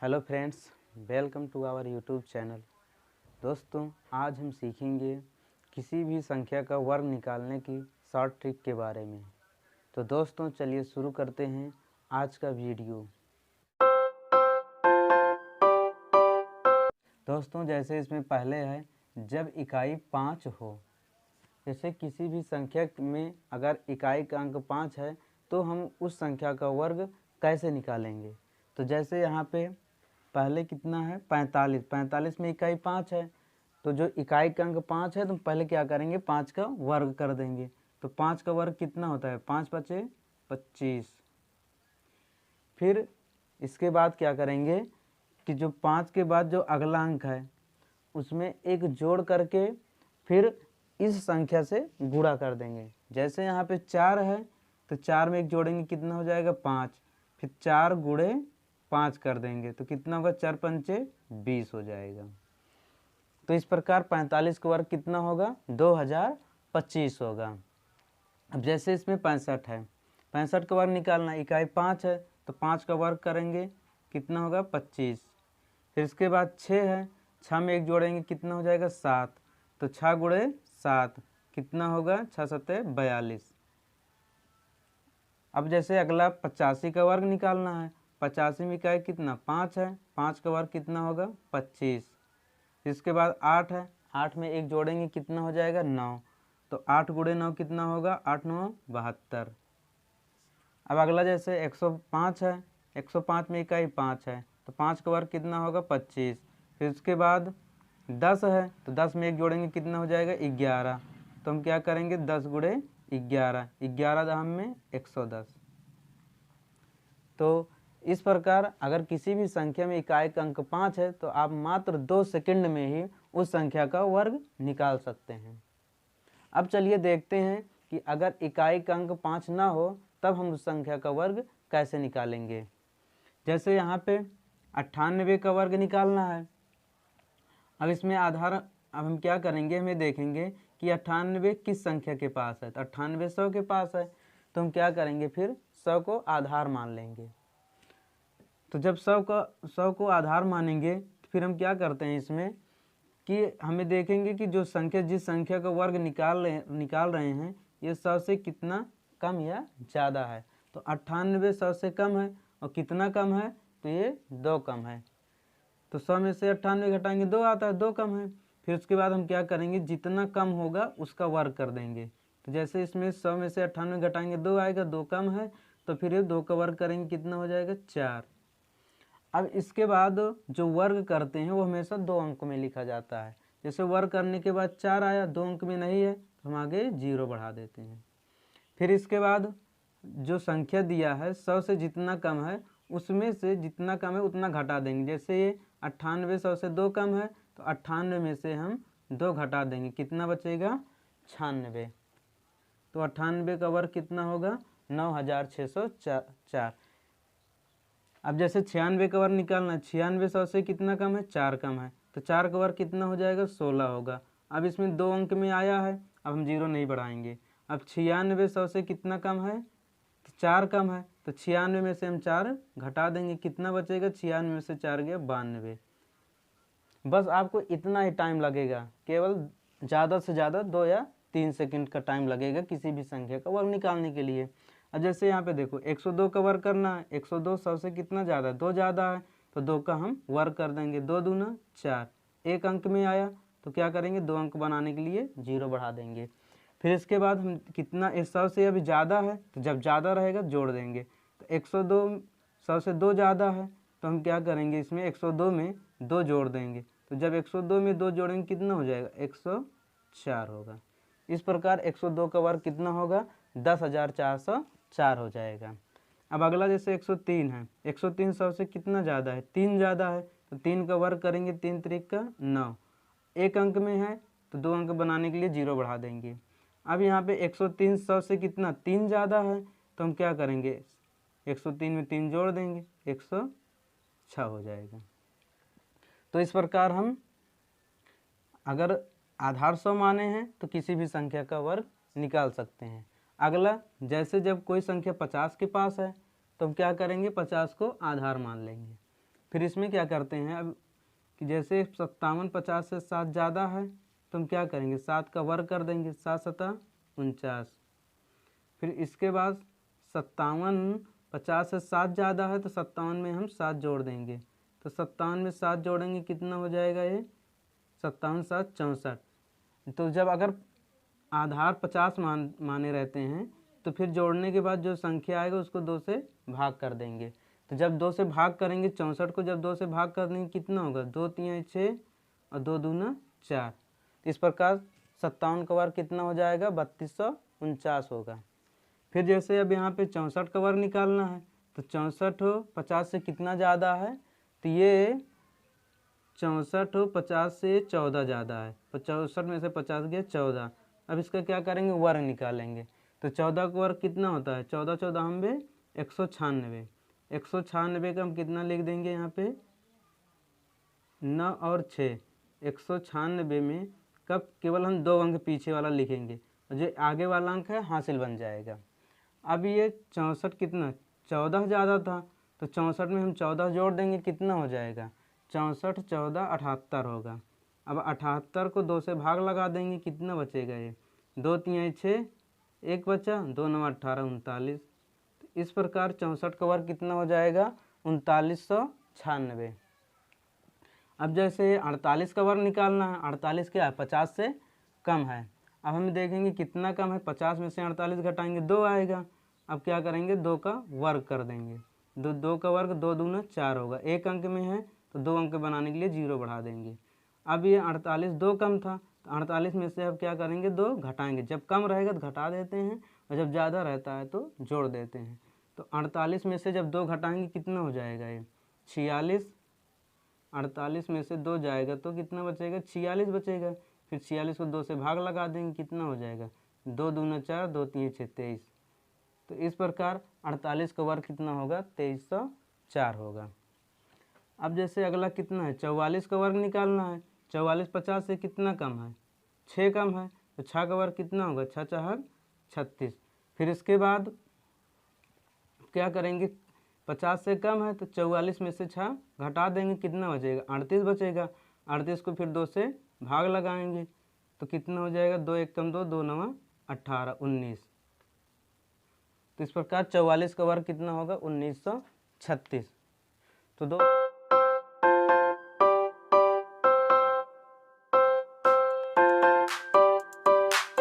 Hello friends, welcome to our YouTube channel. दोस्तों, आज हम सीखेंगे किसी भी संख्या का वर्ग निकालने की शॉर्ट ट्रिक के बारे में। तो दोस्तों, चलिए शुरू करते हैं आज का वीडियो। दोस्तों, जैसे इसमें पहले है, जब इकाई 5 हो, जैसे किसी भी संख्या में अगर इकाई का अंक 5 है तो हम उस संख्या का वर्ग कैसे निकालेंगे। तो जैसे यहाँ पे पहले कितना है 45, 45 में इकाई 5 है, तो जो इकाई का अंक 5 है तो पहले क्या करेंगे 5 का वर्ग कर देंगे। तो 5 का वर्ग कितना होता है 5 पचे 25। फिर इसके बाद क्या करेंगे कि जो 5 के बाद जो अगला अंक है उसमें एक जोड़ करके फिर इस संख्या से गुणा कर देंगे। जैसे यहाँ पे 4 है तो 4 में एक जोड़ेंगे कितना हो जाएगा 5, फिर 4 गुणे 5 कर देंगे तो कितना होगा 4 पंचे 20 हो जाएगा। तो इस प्रकार 45 का वर्ग कितना होगा 2025 होगा। अब जैसे इसमें 65 है, 65 का वर्ग निकालना, इकाई 5 है तो 5 का वर्ग करेंगे कितना होगा 25। फिर इसके बाद 6 है, 6 में एक जोड़ेंगे कितना हो जाएगा 7, तो 6 गुणे 7 कितना होगा 6 सत्ते 42। अब जैसे अगला 85 का वर्ग निकालना है, 85 में इकाई कितना 5 है, 5 का वर्ग कितना होगा 25। इसके बाद 8 है, 8 में एक जोड़ेंगे कितना हो जाएगा 9, तो 8 गुणे 9 कितना होगा 8 9 72। अब अगला जैसे 105 है, 105 में इकाई 5 है तो 5 का वर्ग कितना होगा 25। फिर उसके बाद 10 है तो 10 में एक जोड़ेंगे कितना हो जाएगा 11, तो हम क्या करेंगे 10 गुणे 11, 11 दहम में 110। तो इस प्रकार अगर किसी भी संख्या में इकाई का अंक 5 है तो आप मात्र 2 सेकंड में ही उस संख्या का वर्ग निकाल सकते हैं। अब चलिए देखते हैं कि अगर इकाई का अंक 5 ना हो तब हम उस संख्या का वर्ग कैसे निकालेंगे। जैसे यहाँ पे 98 का वर्ग निकालना है। अब इसमें आधार, अब हम क्या करेंगे, हमें देखेंगे कि 98 किस संख्या के पास है, तो 98 100 के पास है, तो हम क्या करेंगे फिर 100 को आधार मान लेंगे। तो जब 100 को आधार मानेंगे तो फिर हम क्या करते हैं इसमें कि हमें देखेंगे कि जो संख्या जिस संख्या का वर्ग निकाल रहे हैं ये 100 से कितना कम या ज़्यादा है। तो 98 100 से कम है, और कितना कम है तो ये 2 कम है। तो 100 में से 98 घटाएंगे 2 आता है, 2 कम है। फिर उसके बाद हम क्या करेंगे जितना कम होगा उसका वर्ग कर देंगे। तो जैसे इसमें 100 में से 98 घटाएंगे 2 आएगा, 2 कम है, तो फिर ये 2 का वर्ग करेंगे कितना हो जाएगा 4। अब इसके बाद जो वर्ग करते हैं वो हमेशा 2 अंक में लिखा जाता है। जैसे वर्ग करने के बाद 4 आया, 2 अंक में नहीं है तो हम आगे 0 बढ़ा देते हैं। फिर इसके बाद जो संख्या दिया है 100 से जितना कम है उसमें से जितना कम है उतना घटा देंगे। जैसे ये 98 100 से 2 कम है तो 98 में से हम 2 घटा देंगे, कितना बचेगा 96। तो 98 का वर्ग कितना होगा 9604। अब जैसे 96 का वर्ग निकालना है, 96 100 से कितना कम है 4 कम है, तो 4 का वर्ग कितना हो जाएगा 16 होगा। अब इसमें 2 अंक में आया है, अब हम 0 नहीं बढ़ाएंगे। अब 96 100 से कितना कम है तो 4 कम है, तो 96 में से हम 4 घटा देंगे, कितना बचेगा 96 में से 4 गया 92। बस आपको इतना ही टाइम लगेगा, केवल ज़्यादा से ज़्यादा 2 या 3 सेकंड का टाइम लगेगा किसी भी संख्या का वर्ग निकालने के लिए। अब जैसे यहाँ पे देखो 102 का वर्ग करना है, 102 100 से कितना ज़्यादा है 2 ज़्यादा है, तो 2 का हम वर्ग कर देंगे, 2 दूना 4। 1 अंक में आया तो क्या करेंगे 2 अंक बनाने के लिए 0 बढ़ा देंगे। फिर इसके बाद हम कितना 100 से अभी ज़्यादा है तो जब ज़्यादा रहेगा जोड़ देंगे। तो 102 100 से 2 ज़्यादा है तो हम क्या करेंगे इसमें 102 में 2 जोड़ देंगे। तो जब 102 में 2 जोड़ेंगे कितना हो जाएगा 104 होगा। इस प्रकार 102 का वर्ग कितना होगा 10,404 हो जाएगा। अब अगला जैसे 103 है, 103 100 से कितना ज़्यादा है 3 ज़्यादा है, तो 3 का वर्ग करेंगे 3 त्रिक का 9। 1 अंक में है तो 2 अंक बनाने के लिए 0 बढ़ा देंगे। अब यहाँ पे 103 100 से कितना 3 ज़्यादा है, तो हम क्या करेंगे 103 में 3 जोड़ देंगे 106 हो जाएगा। तो इस प्रकार हम अगर आधार 100 माने हैं तो किसी भी संख्या का वर्ग निकाल सकते हैं। अगला जैसे जब कोई संख्या 50 के पास है तो हम क्या करेंगे 50 को आधार मान लेंगे। फिर इसमें क्या करते हैं अब कि जैसे 57 50 से 7 ज़्यादा है तो हम क्या करेंगे 7 का वर्ग कर देंगे, 7 सता 49। फिर इसके बाद 57 50 से 7 ज़्यादा है तो 57 में हम 7 जोड़ देंगे, तो 57 में 7 जोड़ेंगे कितना हो जाएगा ये 57 7 64। तो जब अगर आधार 50 माने रहते हैं तो फिर जोड़ने के बाद जो संख्या आएगा उसको 2 से भाग कर देंगे। तो जब 2 से भाग करेंगे 64 को जब 2 से भाग कर देंगे कितना होगा 2 3 6 और 2 दूना 4। इस प्रकार 57 का वर्ग कितना हो जाएगा 3249 होगा। फिर जैसे अब यहाँ पे 64 का वर्ग निकालना है तो 64 हो 50 से कितना ज़्यादा है, तो ये 64 हो 50 से 14 ज़्यादा है, 64 में से 50 गया 14। अब इसका क्या करेंगे वर्ग निकालेंगे, तो 14 का वर्ग कितना होता है 14 14 हम बे 196। 196 का हम कितना लिख देंगे यहाँ पे 9 और 6। 196 में कब केवल हम 2 अंक पीछे वाला लिखेंगे और जो आगे वाला अंक है हासिल बन जाएगा। अब ये 64 कितना 14 ज़्यादा था तो 64 में हम 14 जोड़ देंगे कितना हो जाएगा 64 14 78 होगा। अब 78 को 2 से भाग लगा देंगे कितना बचेगा ये 2 3 6 1 बचा 2 9 18 39। तो इस प्रकार 64 का वर्ग कितना हो जाएगा 3996। अब जैसे 48 का वर्ग निकालना है, 48 क्या है 50 से कम है। अब हम देखेंगे कितना कम है 50 में से 48 घटाएंगे 2 आएगा। अब क्या करेंगे 2 का वर्ग कर देंगे, 2 का वर्ग 2 दूना 4 होगा, एक अंक में है तो 2 अंक बनाने के लिए 0 बढ़ा देंगे। अब ये 48 2 कम था तो 48 में से अब क्या करेंगे 2 घटाएंगे, जब कम रहेगा तो घटा देते हैं और जब ज़्यादा रहता है तो जोड़ देते हैं। तो 48 में से जब 2 घटाएंगे कितना हो जाएगा ये 46। 48 में से 2 जाएगा तो कितना बचेगा 46 बचेगा। फिर 46 को 2 से भाग लगा देंगे कितना हो जाएगा 2 दूना 4 2 3 6 23। तो इस प्रकार 48 का वर्ग कितना होगा 2304 होगा। अब जैसे अगला कितना है 44 का वर्ग निकालना है। 44 50 से कितना कम है 6 कम है तो 6 का वर्ग कितना होगा 6 4 36। फिर इसके बाद क्या करेंगे 50 से कम है तो 44 में से 6 घटा देंगे कितना बचेगा 38 बचेगा। 38 को फिर 2 से भाग लगाएंगे तो कितना हो जाएगा 2 1 कम 2 2 9 18 19। तो इस प्रकार 44 का वर्ग कितना होगा 1936। तो